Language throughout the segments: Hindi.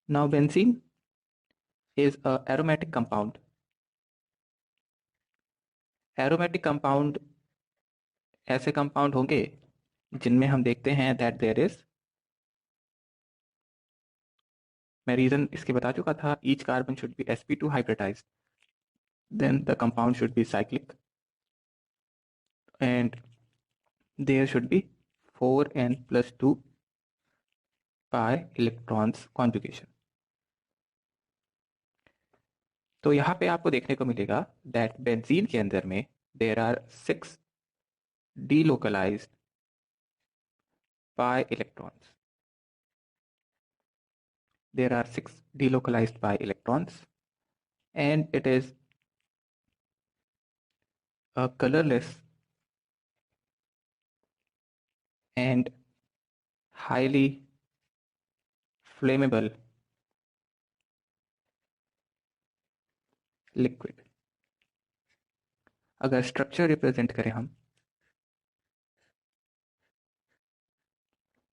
Now benzene is a aromatic compound. Aromatic compound ऐसे कंपाउंड होंगे जिनमें हम देखते हैं दैट देयर इज, मैं रीजन इसके बता चुका था, each carbon should be sp2 hybridized, then the compound should be cyclic and there should be 4n+2 pi electrons conjugation. तो यहाँ पे आपको देखने को मिलेगा दैट बेंजीन के अंदर में there are 6 delocalized pi electrons. There are 6 delocalized pi electrons, and it is a colorless and highly flammable liquid. अगर स्ट्रक्चर रिप्रेजेंट करें हम,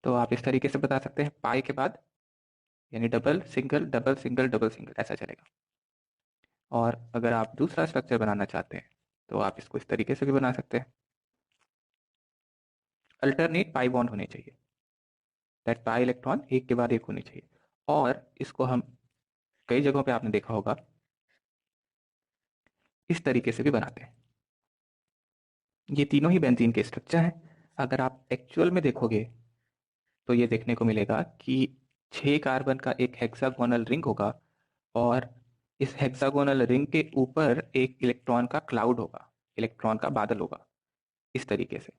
तो आप इस तरीके से बता सकते हैं, पाई के बाद यानी double single double single double single ऐसा चलेगा। और अगर आप दूसरा स्ट्रक्चर बनाना चाहते हैं तो आप इसको इस तरीके से भी बना सकते हैं। अल्टरनेट पाई बॉन्ड होने चाहिए, दैट पाई इलेक्ट्रॉन एक के बाद एक होने चाहिए। और इसको हम कई जगहों पे आपने देखा होगा इस तरीके से भी बनाते हैं। ये तीनों ही बेंजीन के स्ट्रक्चर हैं। अगर आप एक्चुअल में देखोगे तो ये देखने को मिलेगा कि 6 कार्बन का एक हेक्सागोनल रिंग होगा और इस हेक्सागोनल रिंग के ऊपर एक इलेक्ट्रॉन का क्लाउड होगा, इलेक्ट्रॉन का बादल होगा इस तरीके से।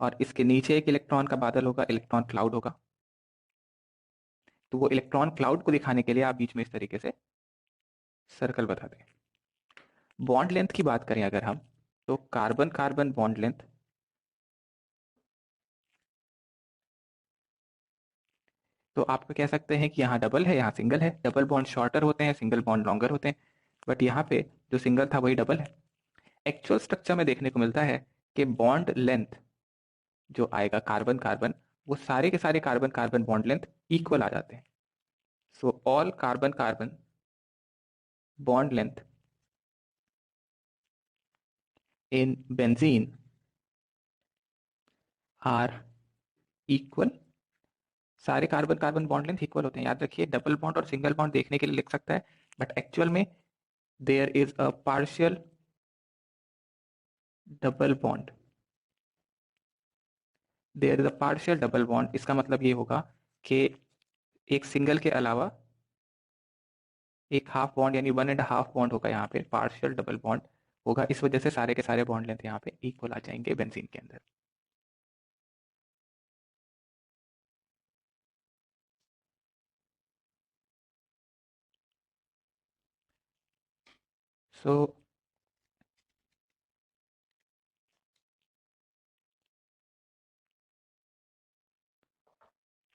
और इसके नीचे एक इलेक्ट्रॉन का बादल होगा, इलेक्ट्रॉन क्लाउड होगा। तो वो इलेक्ट्रॉन क्लाउड को दिखाने के लिए आप बीच में इस तरीके से सर्कल बता दें। बॉन्ड लेंथ की बात करें अगर हम, तो कार्बन कार्बन बॉन्ड लेंथ तो आप कह सकते हैं कि यहाँ डबल है, यहाँ सिंगल है। डबल बॉन्ड शॉर्टर होते हैं, सिंगल बॉन्ड लॉन्गर होते हैं, बट यहाँ पे जो सिंगल था वही डबल है। एक्चुअल स्ट्रक्चर में देखने को मिलता है कि बॉन्ड लेंथ जो आएगा कार्बन कार्बन, वो सारे के सारे carbon carbon bond length equal आ जाते हैं। So all carbon carbon bond length in benzene are equal. सारे carbon carbon bond length equal होते हैं। याद रखिए, डबल बॉन्ड और सिंगल बॉन्ड देखने के लिए लिख सकता है, बट एक्चुअल में there is a partial double bond. There is a partial double bond, इसका मतलब ये होगा कि एक सिंगल के अलावा एक हाफ बॉन्ड यानी 1.5 बॉन्ड होगा, यहाँ पे पार्शियल डबल बॉन्ड होगा। इस वजह से सारे के सारे बॉन्ड लेंथ यहाँ पे इक्वल आ जाएंगे बेंजीन के अंदर। सो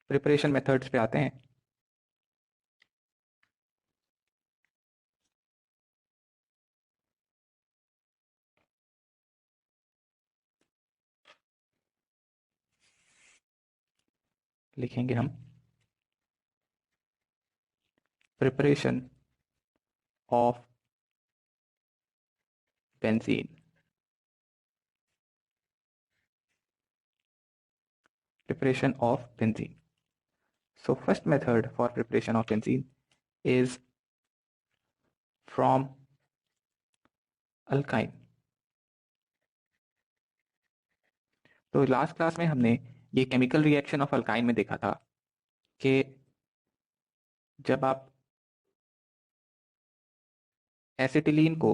प्रिपरेशन मेथड्स पे आते हैं। लिखेंगे हम preparation of benzene. Preparation of benzene. So first method for preparation of benzene is from alkyne. तो लास्ट क्लास में हमने ये केमिकल रिएक्शन ऑफ अल्काइन में देखा था कि जब आप एसिटिलीन को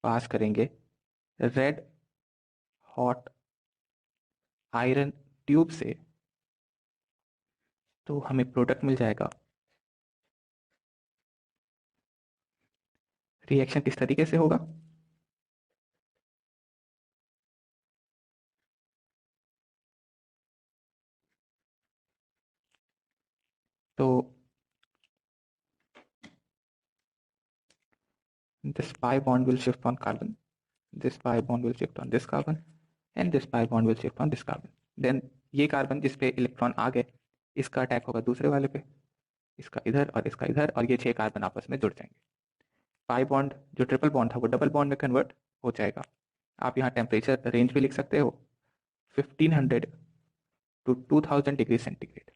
पास करेंगे रेड हॉट आयरन ट्यूब से, तो हमें प्रोडक्ट मिल जाएगा। रिएक्शन किस तरीके से होगा? तो this pi bond will shift on carbon, this pi bond will shift on this carbon, and this pi bond will shift on this carbon. Then ये कार्बन जिस पे इलेक्ट्रॉन आ गए, इसका अटैक होगा दूसरे वाले पे, इसका इधर और इसका इधर, और ये 6 कार्बन आपस में जुड़ जाएंगे। पाई बॉन्ड जो ट्रिपल बॉन्ड था वो डबल बॉन्ड में कन्वर्ट हो जाएगा। आप यहाँ टेम्परेचर रेंज भी लिख सकते हो, 1500 टू 2000 डिग्री सेंटीग्रेड।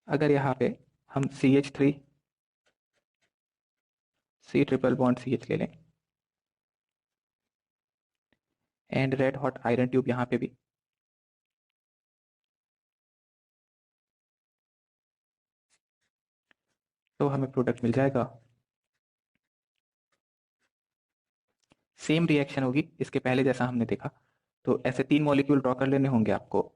अगर यहाँ पे हम CH3 C triple bond CH ले लें, and red hot iron tube यहाँ पे भी, तो हमें प्रोडक्ट मिल जाएगा। सेम रिएक्शन होगी इसके पहले जैसा हमने देखा। तो ऐसे 3 मॉलिक्यूल ड्रॉ कर लेने होंगे आपको।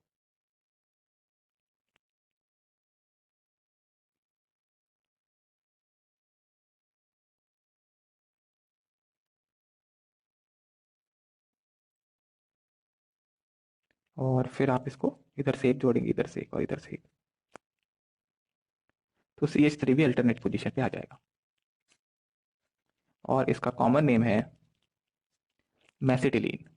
और फिर आप इसको इधर से एक जोड़ेंगे, इधर से एक और इधर से एक, तो CH3 भी अल्टरनेट पोजीशन पे आ जाएगा। और इसका कॉमन नेम है मैसिटिलीन।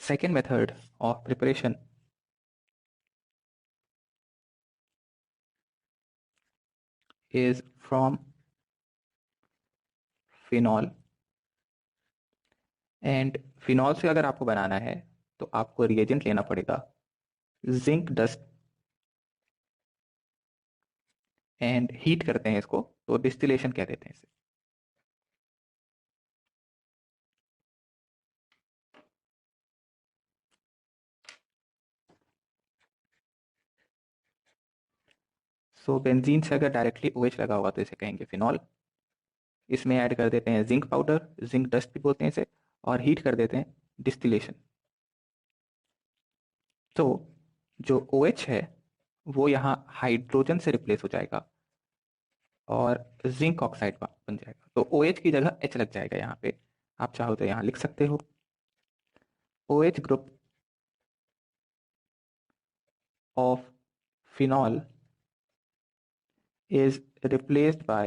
Second method of preparation is from phenol, and phenol से अगर आपको बनाना है तो आपको रिएजेंट लेना पड़ेगा जिंक डस्ट, एंड हीट करते हैं इसको तो डिस्टिलेशन कह देते हैं इसे। सो बेंजीन से अगर डायरेक्टली OH लगा होगा तो इसे कहेंगे फिनॉल। इसमें ऐड कर देते हैं जिंक पाउडर, जिंक डस्ट भी बोलते हैं इसे, और हीट कर देते हैं डिस्टिलेशन। तो जो OH है वो यहाँ हाइड्रोजन से रिप्लेस हो जाएगा और जिंक ऑक्साइड बन जाएगा। तो OH की जगह H लग जाएगा यहाँ पे। आप चाहो तो यहाँ लिख सकते हो OH group of phenol is replaced by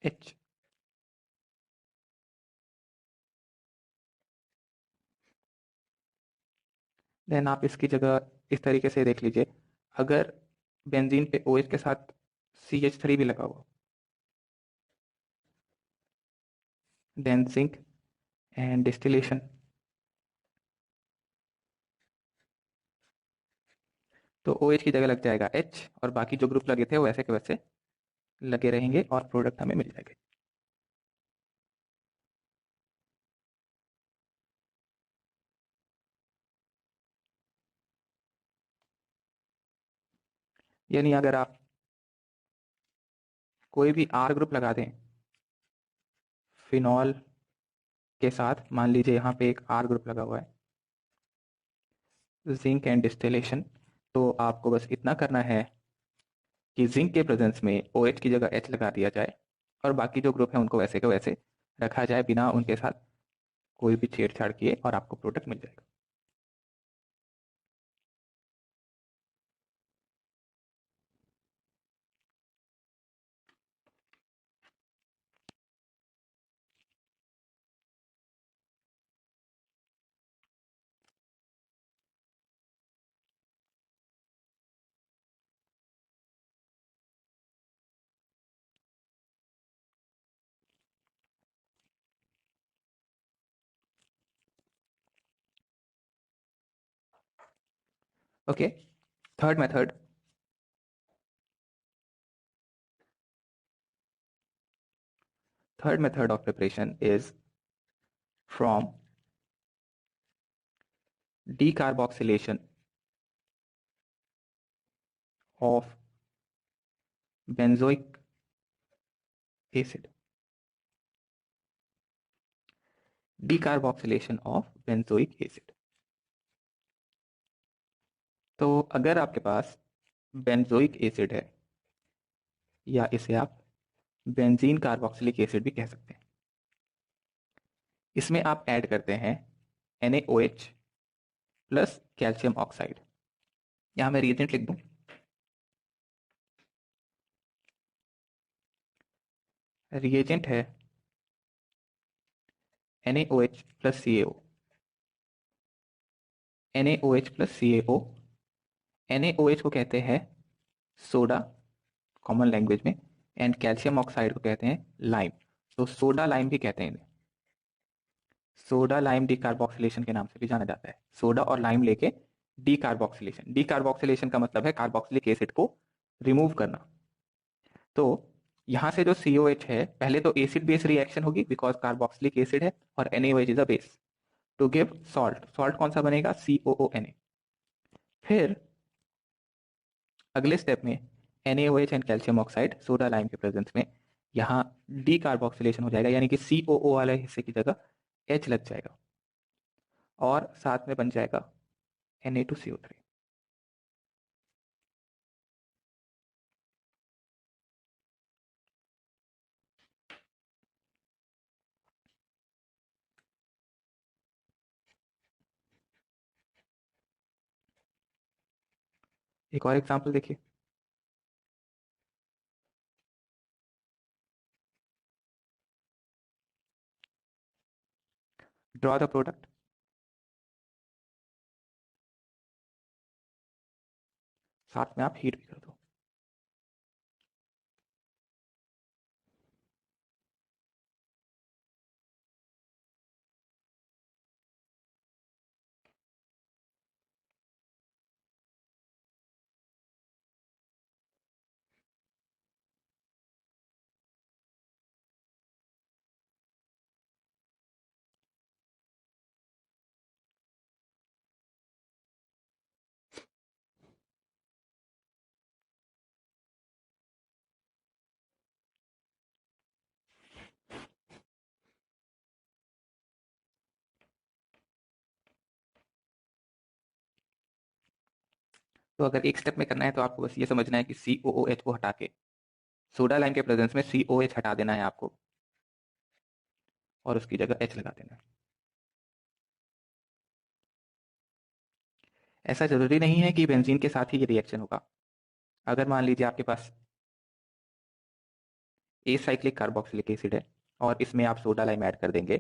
H। Then आप इसकी जगह इस तरीके से देख लीजिए, अगर बेंजीन पे OH के साथ CH3 भी लगा हुआ, देन जिंक एंड डिस्टिलेशन, तो OH की जगह लग जाएगा H, और बाकी जो ग्रुप लगे थे वो वैसे के वैसे लगे रहेंगे और प्रोडक्ट हमें मिल जाएगा। यानी अगर आप कोई भी R ग्रुप लगा दें फिनॉल के साथ, मान लीजिए यहाँ पे एक R ग्रुप लगा हुआ है, जिंक एंड डिस्टिलेशन, तो आपको बस इतना करना है कि जिंक के प्रेजेंस में OH की जगह H लगा दिया जाए और बाकी जो ग्रुप है उनको वैसे के वैसे रखा जाए बिना उनके साथ कोई भी छेड़छाड़ किए, और आपको प्रोडक्ट मिल जाएगा। Okay, third method, third method of preparation is from decarboxylation of benzoic acid, decarboxylation of benzoic acid. तो अगर आपके पास बेंजोइक एसिड है, या इसे आप बेंजीन कार्बोक्सिलिक एसिड भी कह सकते हैं, इसमें आप ऐड करते हैं NaOH प्लस कैल्शियम ऑक्साइड। यहां मैं रिएजेंट लिख दूं, रिएजेंट है NaOH plus CaO, NaOH plus CaO। NaOH को कहते हैं सोडा कॉमन लैंग्वेज में, एंड कैल्शियम ऑक्साइड को कहते हैं लाइम। तो सोडा लाइम भी कहते हैं इन्हें, सोडा लाइम डीकार्बोक्सिलेशन के नाम से भी जाना जाता है। सोडा और लाइम लेके डीकार्बोक्सिलेशन, डीकार्बोक्सिलेशन का मतलब है कार्बोक्सिलिक एसिड को रिमूव करना। तो यहां से जो COH है, पहले तो एसिड बेस रिएक्शन होगी बिकॉज कार्बोक्सिलिक एसिड है और NaOH is a base, to give salt. Salt कौन सा बनेगा? COONA। फिर अगले स्टेप में NaOH and calcium oxide soda lime के प्रेजेंस में यहाँ डीकार्बोक्सिलेशन हो जाएगा, यानी कि COO वाले हिस्से की जगह H लग जाएगा और साथ में बन जाएगा Na2CO3। एक और एग्जांपल देखिए, ड्रॉ द प्रोडक्ट। साथ में आप हीट भी कर दो। तो अगर एक स्टेप में करना है तो आपको बस ये समझना है कि COOH को हटा के सोडा लाइम के प्रेजेंस में COH हटा देना है आपको और उसकी जगह H लगा देना है। ऐसा जरूरी नहीं है कि बेंजीन के साथ ही ये रिएक्शन होगा। अगर मान लीजिए आपके पास ए साइक्लिक कार्बोक्सिलिक एसिड है और इसमें आप सोडा लाइम ऐड कर देंगे,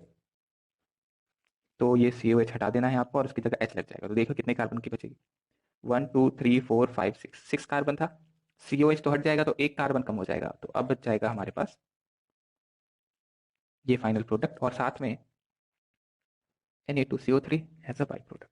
तो ये COH हटा देना है आपको और उसकी जगह H लग जाएगा। तो देखो कितने कार्बन की बचेगी, 1 2 3 4 5 6, 6 कार्बन था। COH तो हट जाएगा तो एक कार्बन कम हो जाएगा, तो अब बच जाएगा हमारे पास ये फाइनल प्रोडक्ट और साथ में Na2CO3 as a by product.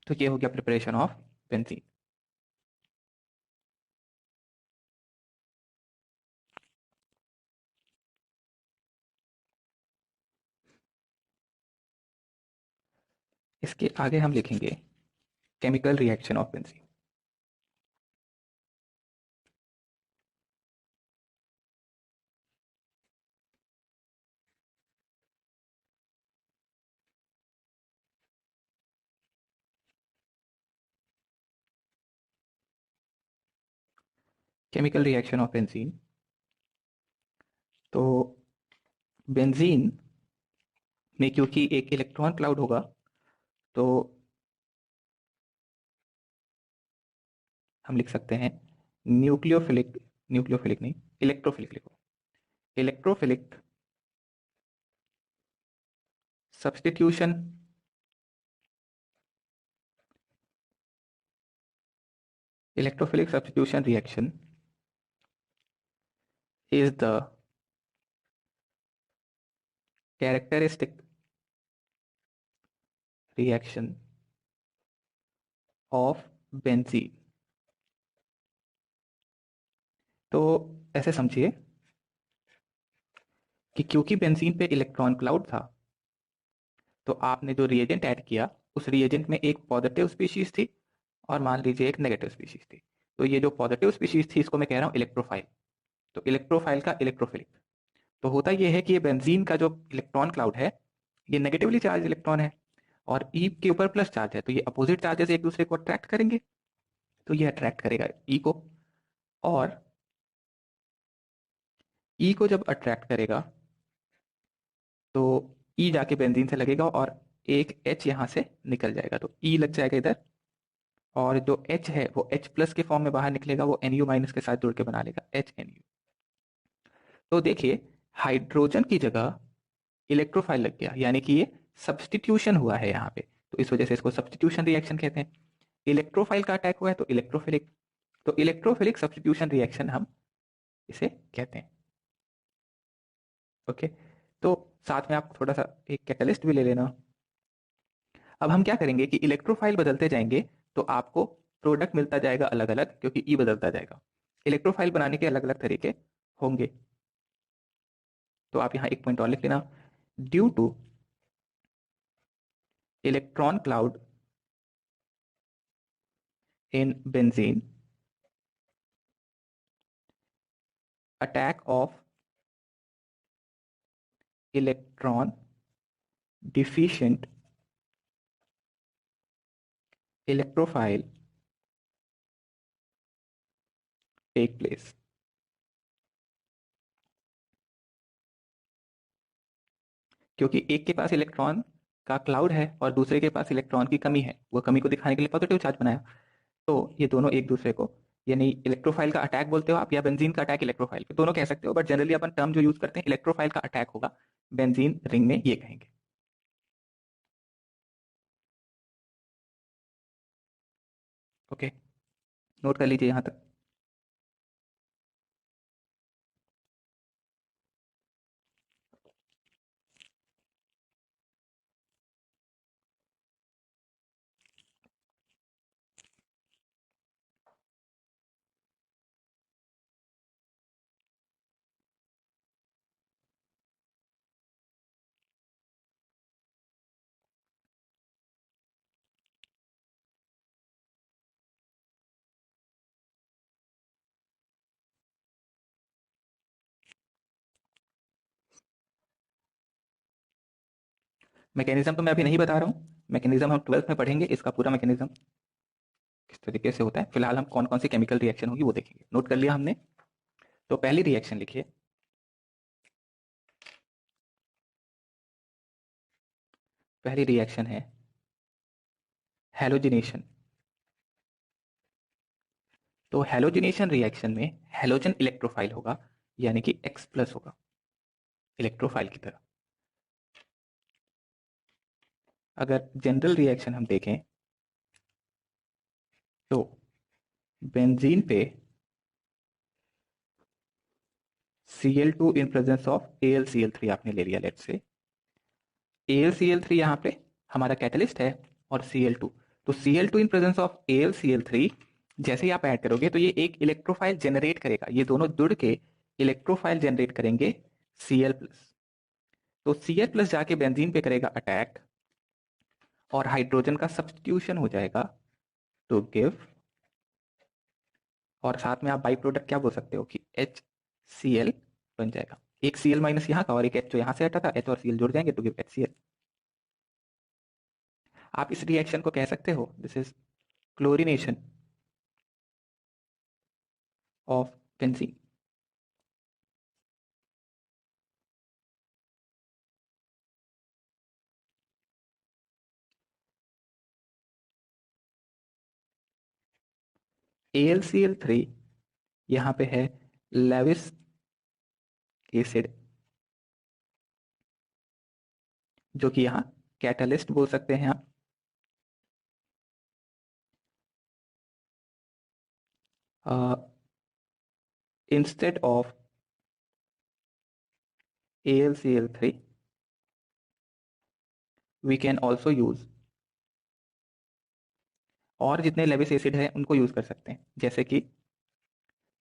तो ये हो गया प्रिपरेशन ऑफ बेंजीन। इसके आगे हम लिखेंगे chemical reaction of benzene. Chemical reaction of benzene. तो बेंजीन में क्योंकि एक इलेक्ट्रॉन क्लाउड होगा, तो हम लिख सकते हैं न्यूक्लियोफिलिक, न्यूक्लियोफिलिक नहीं, इलेक्ट्रोफिलिक लिखो, electrophilic substitution Electrophilic substitution reaction is the characteristic reaction of benzene। तो ऐसे समझिए कि क्योंकि बेंजीन पे इलेक्ट्रॉन क्लाउड था, तो आपने जो रिएजेंट ऐड किया उस रिएजेंट में एक पॉजिटिव स्पीशीज थी और मान लीजिए एक नेगेटिव स्पीशीज थी। तो ये जो पॉजिटिव स्पीशीज थी इसको मैं कह रहा हूँ इलेक्ट्रोफाइल। तो इलेक्ट्रोफाइल का इलेक्ट्रोफिलिक। तो होता ये है कि ये बेंजीन का जो इलेक्ट्रॉन क्लाउड है ये नेगेटिवली चार्ज इलेक्ट्रॉन है और ई के ऊपर प्लस चार्ज है, तो ये अपोजिट चार्जेस एक दूसरे को अट्रैक्ट करेंगे। तो ये अट्रैक्ट करेगा ई को, और ई को जब अट्रैक्ट करेगा तो ई जाके बेंजीन से लगेगा और एक एच यहाँ से निकल जाएगा, तो ई लग जाएगा इधर, और जो एच है वो एच प्लस के फॉर्म में बाहर निकलेगा, वो एन यू माइनस के साथ जुड़ के बना लेगा एच एन यू। तो देखिए हाइड्रोजन की जगह इलेक्ट्रोफाइल लग गया, यानी कि ये सब्सटीट्यूशन हुआ है यहाँ पे, तो इस वजह से इसको सब्सटीट्यूशन रिएक्शन कहते हैं। इलेक्ट्रोफाइल का अटैक हुआ है तो इलेक्ट्रोफिलिक, तो इलेक्ट्रोफिलिक सब्सटीट्यूशन रिएक्शन हम इसे कहते हैं। ओके, तो साथ में आप थोड़ा सा एक कैटलिस्ट भी ले लेना। अब हम क्या करेंगे कि इलेक्ट्रोफाइल बदलते जाएंगे तो आपको प्रोडक्ट मिलता जाएगा अलग अलग, क्योंकि ई बदलता जाएगा। इलेक्ट्रोफाइल बनाने के अलग अलग तरीके होंगे। तो आप यहाँ एक पॉइंट और लिख लेना, due two electron cloud in benzene, attack of electron deficient electrophile take place। क्योंकि एक के पास इलेक्ट्रॉन का क्लाउड है और दूसरे के पास इलेक्ट्रॉन की कमी है, वो कमी को दिखाने के लिए पॉजिटिव चार्ज बनाया, तो ये दोनों एक दूसरे को, यानी इलेक्ट्रोफाइल का अटैक बोलते हो आप या बेंजीन का अटैक इलेक्ट्रोफाइल पे, दोनों कह सकते हो, बट जनरली अपन टर्म जो यूज करते हैं इलेक्ट्रोफाइल का अटैक होगा बेंजीन रिंग में, ये कहेंगे। ओके, नोट कर लीजिए यहां तक। मैकेनिज्म तो मैं अभी नहीं बता रहा हूँ, मैकेनिज्म हम 12th में पढ़ेंगे, इसका पूरा मैकेनिज्म किस तरीके से होता है। फिलहाल हम कौन कौन सी केमिकल रिएक्शन होगी वो देखेंगे। नोट कर लिया हमने। तो पहली रिएक्शन लिखिए, पहली रिएक्शन है हैलोजिनेशन। तो हैलोजिनेशन रिएक्शन में हैलोजन इलेक्ट्रोफाइल होगा, यानी कि X प्लस होगा इलेक्ट्रोफाइल की तरह। अगर जनरल रिएक्शन हम देखें तो बेंजीन पे Cl2 in presence of AlCl3 आपने ले लिया, लेट्स से AlCl3 यहाँ पे हमारा कैटलिस्ट है और Cl2, तो Cl2 in presence of AlCl3 जैसे ही आप ऐड करोगे तो ये एक इलेक्ट्रोफाइल जनरेट करेगा, ये दोनों जुड़ के इलेक्ट्रोफाइल जनरेट करेंगे Cl प्लस। तो Cl प्लस जाके बेंजीन पे करेगा अटैक और हाइड्रोजन का सब्स्टिट्यूशन हो जाएगा टू गिव, और साथ में आप बाई प्रोडक्ट क्या बोल सकते हो कि HCl बन जाएगा। एक Cl माइनस यहाँ का और एक H जो यहाँ से हटा था, H और Cl जुड़ जाएंगे टू गिव HCl। आप इस रिएक्शन को कह सकते हो this is chlorination of benzene. AlCl3 यहाँ पे है लेविस एसिड, जो कि यहाँ कैटलिस्ट बोल सकते हैं आप। Instead of AlCl3 we can also use, और जितने लेविस एसिड है उनको यूज कर सकते हैं, जैसे कि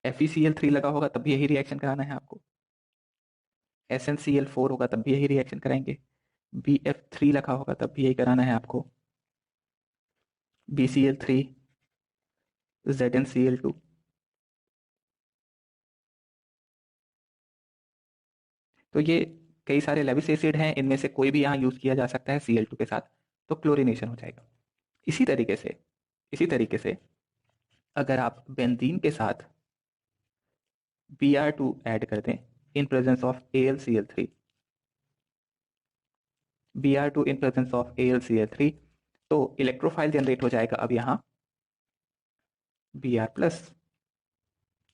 FeCl3 लगा होगा तब भी यही रिएक्शन कराना है आपको, SnCl4 होगा तब भी यही रिएक्शन कराएंगे, BF3 लगा होगा तब भी यही कराना है आपको, BCl3, ZnCl2। तो ये कई सारे लेविस एसिड हैं, इनमें से कोई भी यहाँ यूज किया जा सकता है Cl2 के साथ, तो क्लोरीनेशन हो जाएगा। इसी तरीके से अगर आप बेंजीन के साथ Br2 ऐड कर दें in presence of AlCl3, Br2 in presence of AlCl3, तो इलेक्ट्रोफाइल जनरेट हो जाएगा अब यहाँ Br+।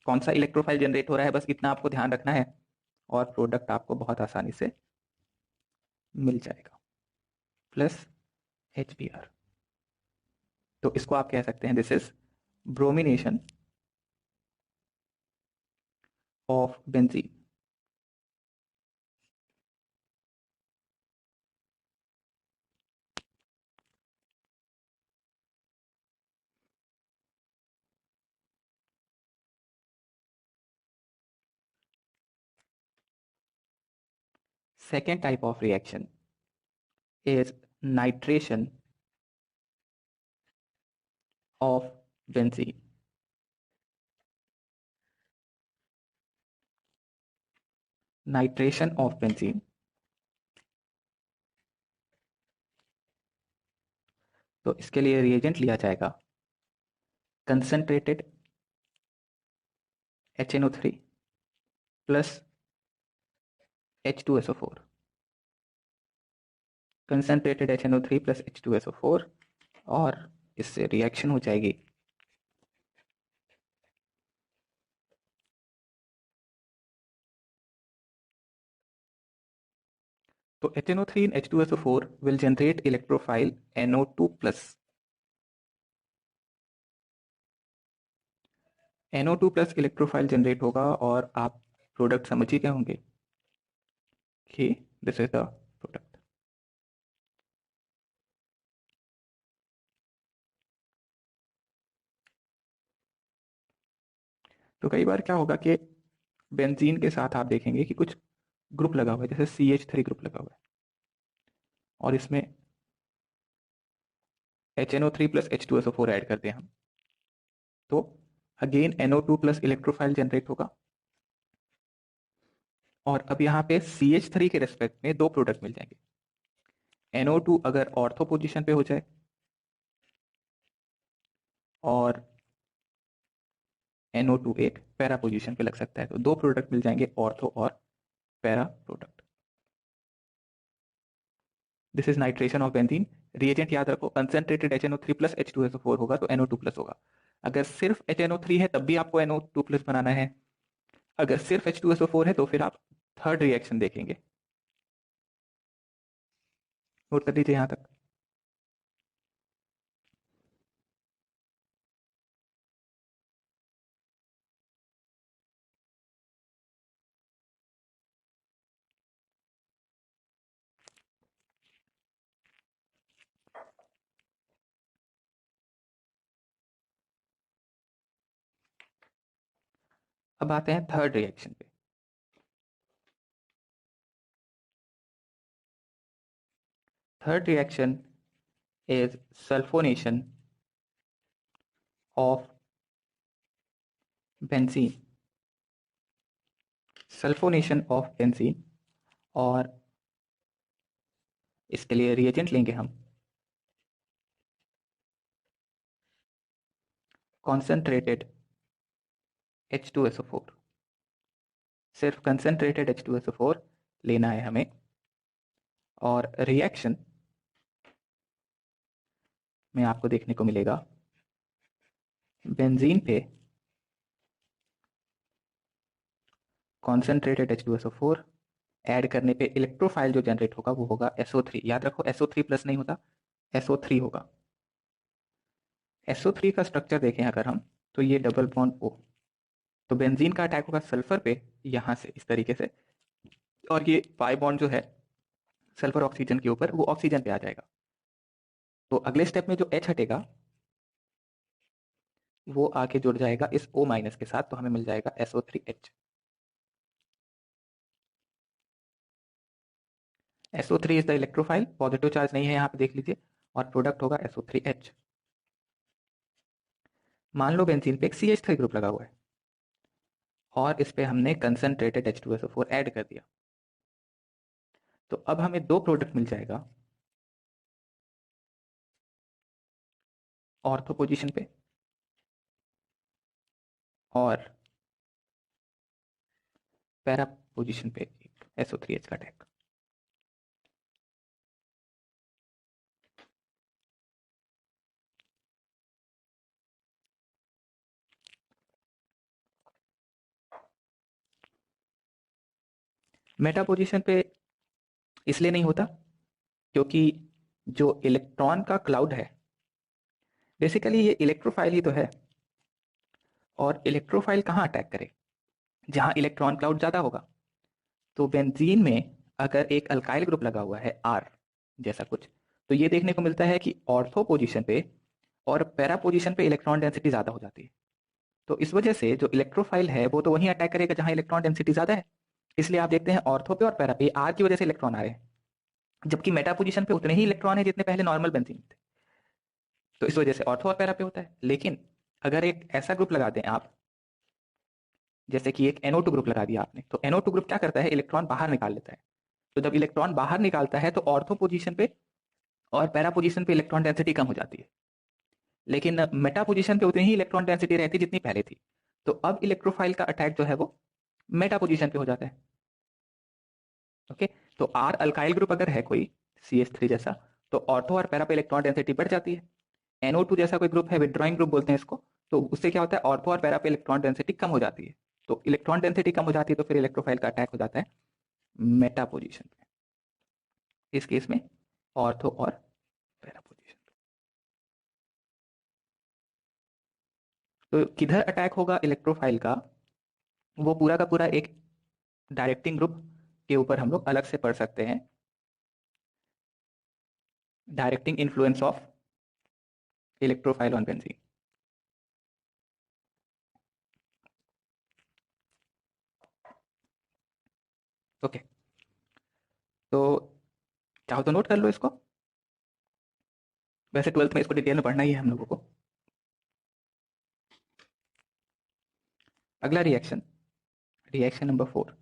कौन सा इलेक्ट्रोफाइल जनरेट हो रहा है बस इतना आपको ध्यान रखना है, और प्रोडक्ट आपको बहुत आसानी से मिल जाएगा, प्लस HBr। तो इसको आप कह सकते हैं this is bromination of benzene. Second type of reaction is nitration of benzene. Nitration of benzene, तो इसके लिए रिएजेंट लिया जाएगा concentrated HNO3 plus H2SO4, concentrated HNO3 plus H2SO4, और इससे रिएक्शन हो जाएगी तो HNO3 in H2SO4 will generate electrophile NO2+। NO2+ electrophile generate होगा, और आप प्रोडक्ट समझ ही गए होंगे कि दिस इज द प्रोडक्ट। तो कई बार क्या होगा कि बेंजीन के साथ आप देखेंगे कि कुछ ग्रुप लगा हुआ है, जैसे CH3 ग्रुप लगा हुआ है, और इसमें HNO3 प्लस H2SO4 ऐड करते हैं हम, तो अगेन NO2+ इलेक्ट्रोफाइल जनरेट होगा, और अब यहाँ पे CH3 के रेस्पेक्ट में दो प्रोडक्ट मिल जाएंगे। NO2 अगर ऑर्थो पोजीशन पे हो जाए और NO2 एक पैरा पोजीशन पे लग सकता है, तो दो प्रोडक्ट मिल जाएंगे, ऑर्थो और para product. This is nitration of benzene. Reagent याद रखो, कंसंट्रेटेड HNO3 प्लस H2SO4 होगा तो NO2 प्लस होगा। अगर सिर्फ HNO3 है तब भी आपको NO2 प्लस बनाना है, अगर सिर्फ H2SO4 है तो फिर आप थर्ड रिएक्शन देखेंगे। नोट कर लीजिए यहां तक। अब आते हैं थर्ड रिएक्शन पे। Third reaction is sulphonation of benzene. Sulphonation of benzene, और इसके लिए रिएजेंट लेंगे हम कॉन्सेंट्रेटेड H2SO4। सिर्फ कंसंट्रेटेड H2SO4 लेना है हमें, और रिएक्शन में आपको देखने को मिलेगा बेंजीन पे कॉन्सेंट्रेटेड H2SO4 ऐड करने पे इलेक्ट्रोफाइल जो जनरेट होगा वो होगा SO3। याद रखो SO3 प्लस नहीं होता, SO3 होगा। SO3 का स्ट्रक्चर देखें अगर हम, तो ये डबल बॉन्ड O, तो बेंजीन का अटैक होगा सल्फर पे यहाँ से इस तरीके से, और ये पाई बॉन्ड जो है सल्फर ऑक्सीजन के ऊपर वो ऑक्सीजन पे आ जाएगा। तो अगले स्टेप में जो H हटेगा वो आके जुड़ जाएगा इस O माइनस के साथ, तो हमें मिल जाएगा SO3H। SO3 is the electrophile, positive charge नहीं है यहाँ पे देख लीजिए, और प्रोडक्ट होगा SO3H। मान लो बेंजीन पे एक CH3 ग्रुप लगा हुआ है और इस पे हमने कंसंट्रेटेड H2SO4 ऐड कर दिया, तो अब हमें दो प्रोडक्ट मिल जाएगा ऑर्थो पोजीशन पे और पैरा पोजीशन पे एक SO3H का अटैक। मेटा पोजीशन पे इसलिए नहीं होता क्योंकि जो इलेक्ट्रॉन का क्लाउड है, बेसिकली ये इलेक्ट्रोफाइल ही तो है, और इलेक्ट्रोफाइल कहाँ अटैक करे, जहां इलेक्ट्रॉन क्लाउड ज्यादा होगा। तो बेंजीन में अगर एक अल्काइल ग्रुप लगा हुआ है R जैसा कुछ, तो ये देखने को मिलता है कि ऑर्थो पोजीशन पे और पैरा पोजीशन पे इलेक्ट्रॉन डेंसिटी ज्यादा हो जाती है। तो इस वजह से जो इलेक्ट्रोफाइल है वो तो वहीं अटैक करेगा जहां इलेक्ट्रॉन डेंसिटी ज्यादा है, इसलिए आप देखते हैं ऑर्थो पे और पैरा पे R की वजह से इलेक्ट्रॉन आ रहे हैं, जबकि मेटा पोजीशन पे उतने ही इलेक्ट्रॉन है जितने पहले नॉर्मल बेंजीन में थे। तो इस वजह से ऑर्थो और पैरा पे होता है। लेकिन अगर एक ऐसा ग्रुप लगा दें आप, जैसे कि एक NO2 ग्रुप लगा दिया आपने, तो NO2 ग्रुप क्या करता है, इलेक्ट्रॉन बाहर निकाल लेता है। तो जब इलेक्ट्रॉन बाहर निकालता है तो ऑर्थो पोजीशन पे और पैरा पोजीशन पे इलेक्ट्रॉन डेंसिटी कम हो जाती है, लेकिन मेटा पोजीशन पे उतनी ही इलेक्ट्रॉन डेंसिटी रहती है जितनी पहले थी। तो अब इलेक्ट्रोफाइल का अटैक जो है वो मेटा पोजीशन पे हो जाता है। ओके, तो आर अल्काइल ग्रुप अगर है कोई CH3 जैसा, तो ऑर्थो और पैरा पे इलेक्ट्रॉन डेंसिटी बढ़ जाती है। NO2 जैसा कोई ग्रुप है, विड्रॉइंग ग्रुप बोलते हैं इसको, तो उससे क्या होता है, ऑर्थो और पैरा पे इलेक्ट्रॉन डेंसिटी कम हो जाती है। तो इलेक्ट्रॉन डेंसिटी कम हो जाती है तो फिर इलेक्ट्रोफाइल का अटैक हो जाता है मेटा पोजीशन पे, इस केस में ऑर्थो और पैरा पोजीशन पे। तो किधर अटैक होगा इलेक्ट्रोफाइल का, वो पूरा का पूरा एक डायरेक्टिंग ग्रुप के ऊपर हम लोग अलग से पढ़ सकते हैं, directing influence of electrophile on benzene. Okay, तो चाहो तो नोट कर लो इसको, वैसे 12th में इसको डिटेल में पढ़ना ही है हम लोगों को। अगला reaction, reaction number 4,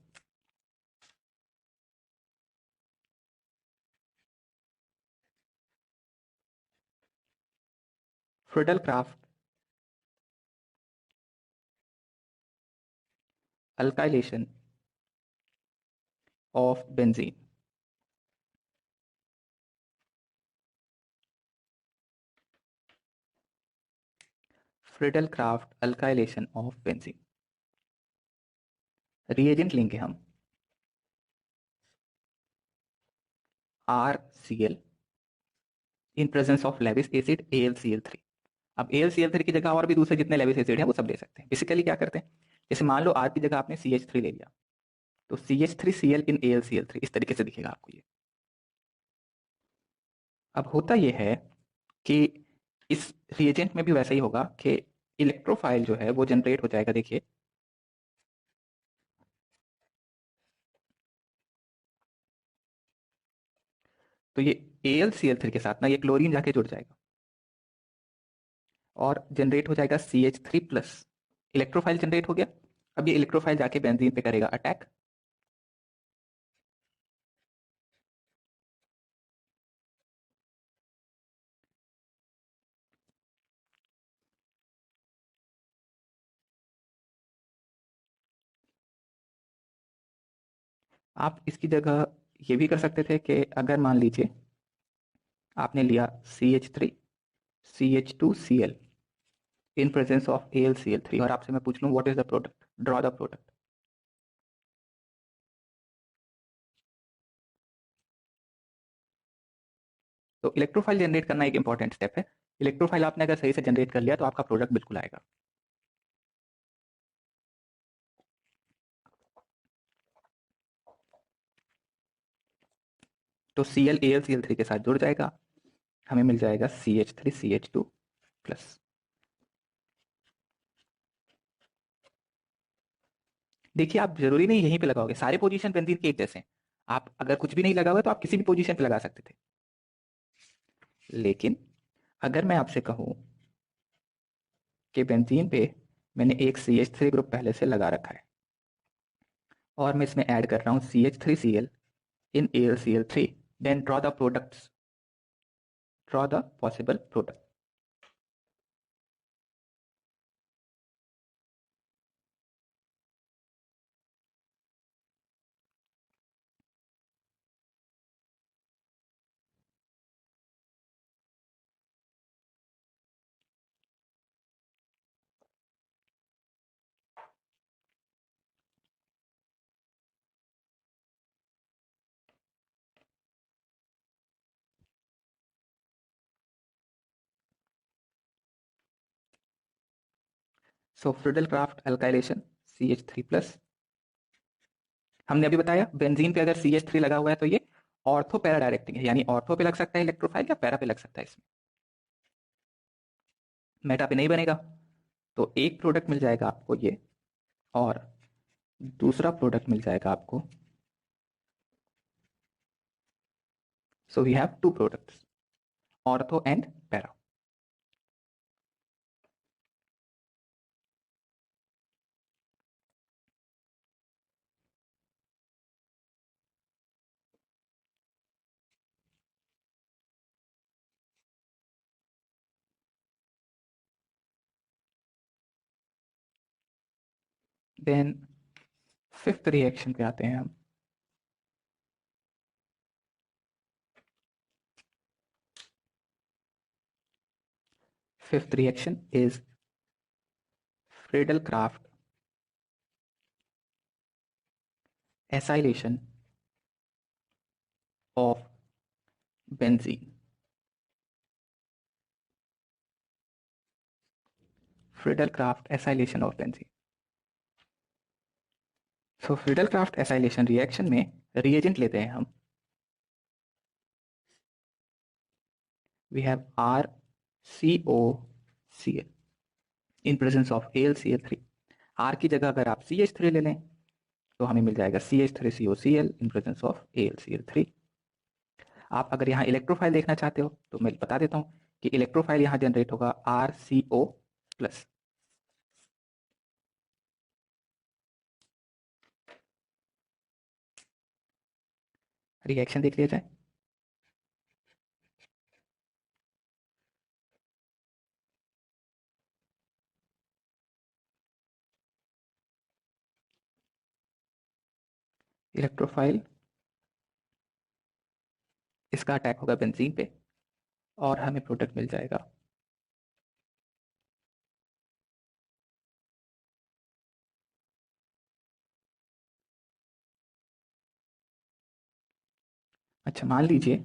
Friedel-craft alkylation of benzene. Friedel-craft alkylation of benzene. Reagent लेंगे हम RCl in presence of Lewis acid AlCl3। अब AlCl3 की जगह और भी दूसरे जितने लेविस एसिड है वो सब ले सकते हैं। बेसिकली क्या करते हैं, जैसे मान लो R की जगह आपने CH3 ले लिया, तो CH3Cl इन AlCl3 इस तरीके से दिखेगा आपको ये। अब होता ये है कि इस रिएजेंट में भी वैसा ही होगा कि इलेक्ट्रोफाइल जो है वो जनरेट हो जाएगा। देखिए, तो ये AlCl3 के साथ ना ये क्लोरीन जाके जुड़ जाएगा और जनरेट हो जाएगा CH3+। इलेक्ट्रोफाइल जनरेट हो गया। अब ये इलेक्ट्रोफाइल जाके बेंजीन पे करेगा अटैक। आप इसकी जगह ये भी कर सकते थे कि अगर मान लीजिए आपने लिया CH3 CH2Cl in presence of AlCl3 और आपसे मैं पूछ लूं what is the product, draw the product. तो इलेक्ट्रोफाइल जनरेट करना एक इंपॉर्टेंट स्टेप है। इलेक्ट्रोफाइल आपने अगर सही से जनरेट कर लिया तो आपका प्रोडक्ट बिल्कुल आएगा। तो Cl AlCl3 के साथ जुड़ जाएगा, हमें मिल जाएगा CH3CH2 प्लस। देखिए आप जरूरी नहीं यहीं पे लगाओगे, सारे पोजीशन बेंजीन के एक जैसे हैं। आप अगर कुछ भी नहीं लगा हुआ तो आप किसी भी पोजीशन पे लगा सकते थे। लेकिन अगर मैं आपसे कहूं कि बेंजीन पे मैंने एक CH3 ग्रुप पहले से लगा रखा है और मैं इसमें ऐड कर रहा हूं CH3Cl in AlCl3, then draw the products, draw the possible product. So Friedel-craft alkylation CH3 plus. हमने अभी बताया बेंजीन पे अगर CH3 लगा हुआ है तो ये ऑर्थो पैरा डायरेक्टिंग है, यानी ऑर्थो पे लग सकता है इलेक्ट्रोफाइल या पैरा पे लग सकता है, इसमें मेटा पे नहीं बनेगा। तो एक प्रोडक्ट मिल जाएगा आपको ये, और दूसरा प्रोडक्ट मिल जाएगा आपको। So we have two products, ortho and para. Then fifth reaction पे आते हैं हम। Fifth reaction is Friedel Crafts acylation of benzene. Friedel-Crafts acylation of benzene. So Friedel-Crafts acylation reaction में reagent लेते हैं हम। We have RCOCl in presence of AlCl3। R की जगह अगर आप CH3 ले लें तो हमें मिल जाएगा CH3COCl in presence of AlCl3। आप अगर यहाँ इलेक्ट्रोफाइल देखना चाहते हो तो मैं बता देता हूँ कि इलेक्ट्रोफाइल यहाँ जनरेट होगा RCO प्लस। रिएक्शन देख लिया जाए। इलेक्ट्रोफाइल, इसका अटैक होगा बेंजीन पे और हमें प्रोडक्ट मिल जाएगा। अच्छा मान लीजिए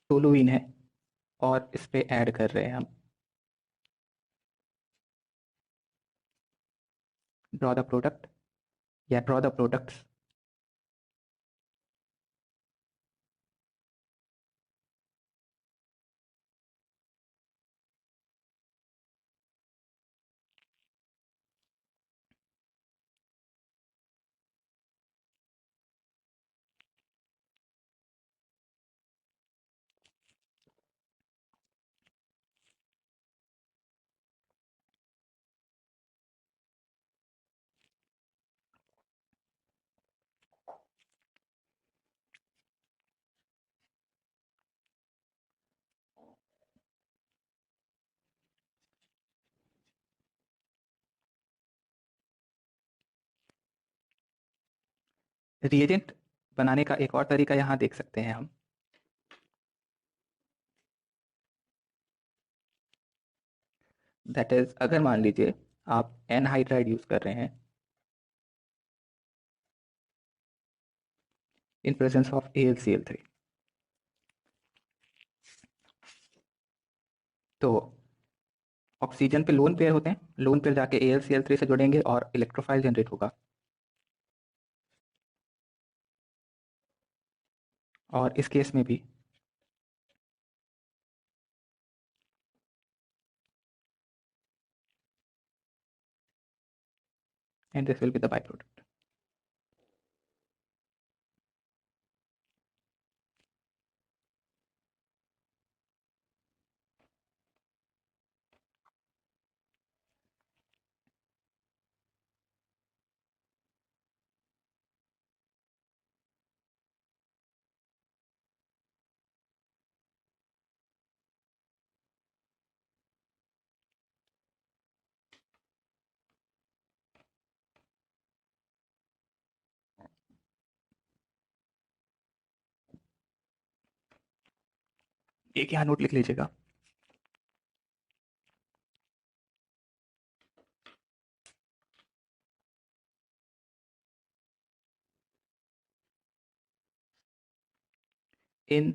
टोलुइन है और इस पे ऐड कर रहे हैं हम। ड्रॉ द प्रोडक्ट या ड्रॉ द प्रोडक्ट्स। रिएजेंट बनाने का एक और तरीका यहाँ देख सकते हैं हम। दैट इज, अगर मान लीजिए आप एनहाइड्राइड यूज कर रहे हैं इन प्रेजेंस ऑफ AlCl3, तो ऑक्सीजन पे लोन पेयर होते हैं, लोन पेयर जाके AlCl3 से जुड़ेंगे और इलेक्ट्रोफाइल जनरेट होगा। और इस केस में भी and this will be the byproduct. एक यहाँ नोट लिख लीजिएगा। In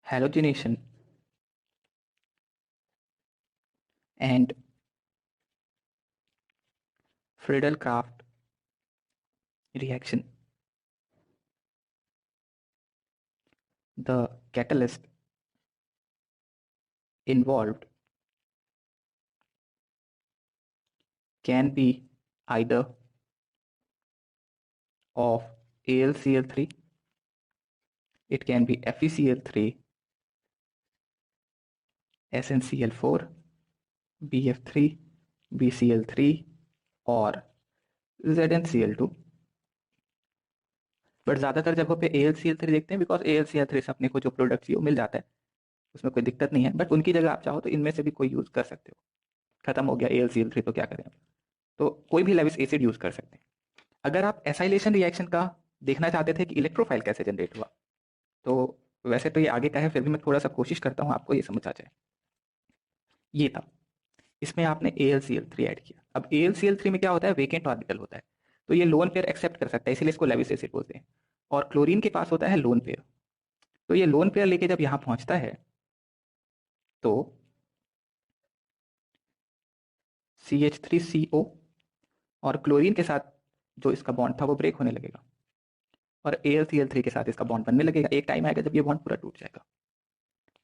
halogenation and Friedel-Crafts reaction, the catalyst involved can be either of AlCl3, it can be FeCl3, SnCl4, BF3, BCl3 और ZnCl2। बट ज़्यादातर जगहों पे AlCl3 देखते हैं, बिकॉज AlCl3 से अपने को जो प्रोडक्ट चाहिए वो मिल जाता है, उसमें कोई दिक्कत नहीं है। बट उनकी जगह आप चाहो तो इनमें से भी कोई यूज़ कर सकते हो। खत्म हो गया AlCl3 तो क्या करें अब, तो कोई भी लेविस एसिड यूज़ कर सकते हैं। अगर आप एसाइलेशन रिएक्शन का देखना चाहते थे कि इलेक्ट्रोफाइल कैसे जनरेट हुआ, तो वैसे तो ये आगे का है, फिर भी मैं थोड़ा सा कोशिश करता हूँ आपको ये समझ आ जाए। ये था, इसमें आपने AlCl3 ऐड किया। अब AlCl3 में क्या होता है, वेकेंट ऑर्बिटल होता है, तो ये लोन पेयर एक्सेप्ट कर सकता है, इसीलिए इसको लेविस एसिड बोलते हैं। और क्लोरीन के पास होता है लोन पेयर, तो ये लोन पेयर लेके जब यहाँ पहुंचता है तो CH3CO और क्लोरीन के साथ जो इसका बॉन्ड था वो ब्रेक होने लगेगा, और AlCl3 के साथ इसका बॉन्ड बनने लगेगा। एक टाइम आएगा जब ये बॉन्ड पूरा टूट जाएगा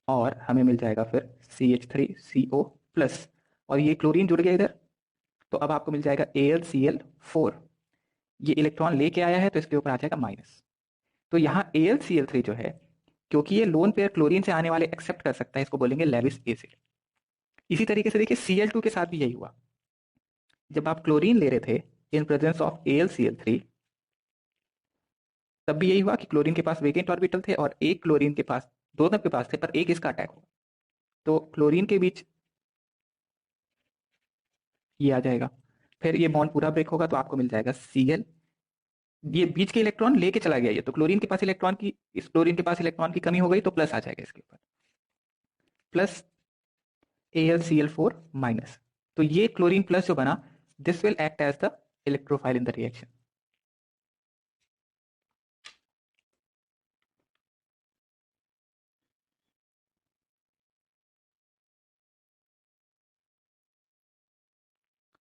और हमें मिल जाएगा फिर CH3CO प्लस, और ये क्लोरीन जुड़ गया इधर, तो अब आपको मिल जाएगा AlCl4। ये इलेक्ट्रॉन लेके आया है तो इसके ऊपर आ जाएगा माइनस। तो यहाँ AlCl3 जो है, क्योंकि ये लोन पेयर क्लोरीन से आने वाले एक्सेप्ट कर सकता है, इसको बोलेंगे लेविस एसिड। इसी तरीके से देखिए Cl2 के साथ भी यही हुआ। जब आप क्लोरीन ले रहे थे इन प्रेजेंस ऑफ AlCl3, तब भी यही हुआ कि क्लोरीन के पास वेकेंट ऑर्बिटल थे और एक क्लोरीन के पास, दोनों के पास थे पर एक इसका अटैक हुआ, तो क्लोरीन के बीच ये आ जाएगा, फिर ये बॉन्ड पूरा ब्रेक होगा तो आपको मिल जाएगा Cl। ये बीच के इलेक्ट्रॉन लेके चला गया, ये तो क्लोरीन के पास इलेक्ट्रॉन की, इस क्लोरीन के पास इलेक्ट्रॉन की कमी हो गई तो प्लस आ जाएगा इसके ऊपर, प्लस AlCl4 माइनस। तो ये क्लोरीन प्लस जो बना, this will act as the electrophile in the reaction.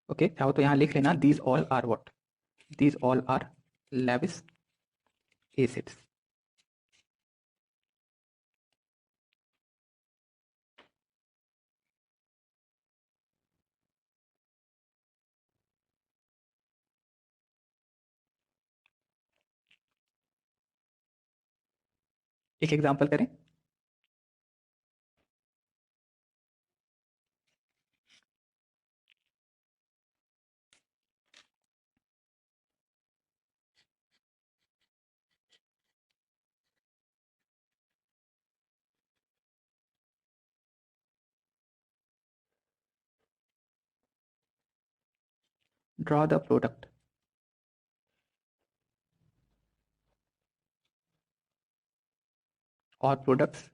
Okay, चाहो तो यहाँ लिख लेना, these all are what, these all are Lewis acids. एक एग्जांपल करें। ड्रॉ द प्रोडक्ट और products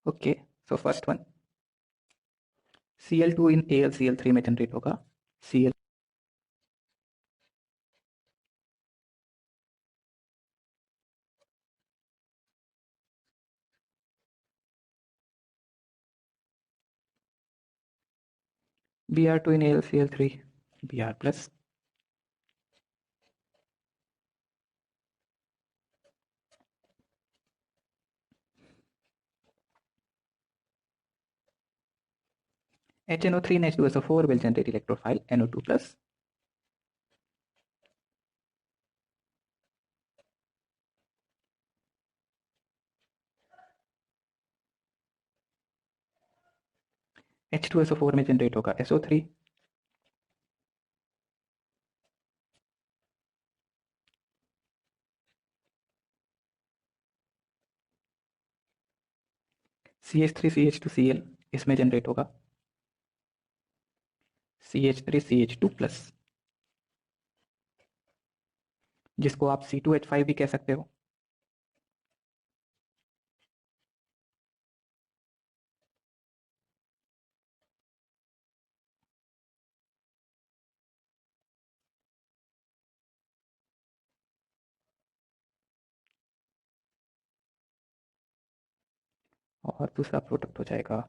okay, so first one Cl2 in AlCl3 में जनरेट होगा। Cl Br2 in AlCl3 Br plus HNO3 and H2SO4 will generate electrophile NO2 plus H2SO4 में जनरेट होगा SO3 CH3CH2Cl इसमें जनरेट होगा CH3CH2 प्लस, जिसको आप C2H5 भी कह सकते हो। और दूसरा प्रोडक्ट हो जाएगा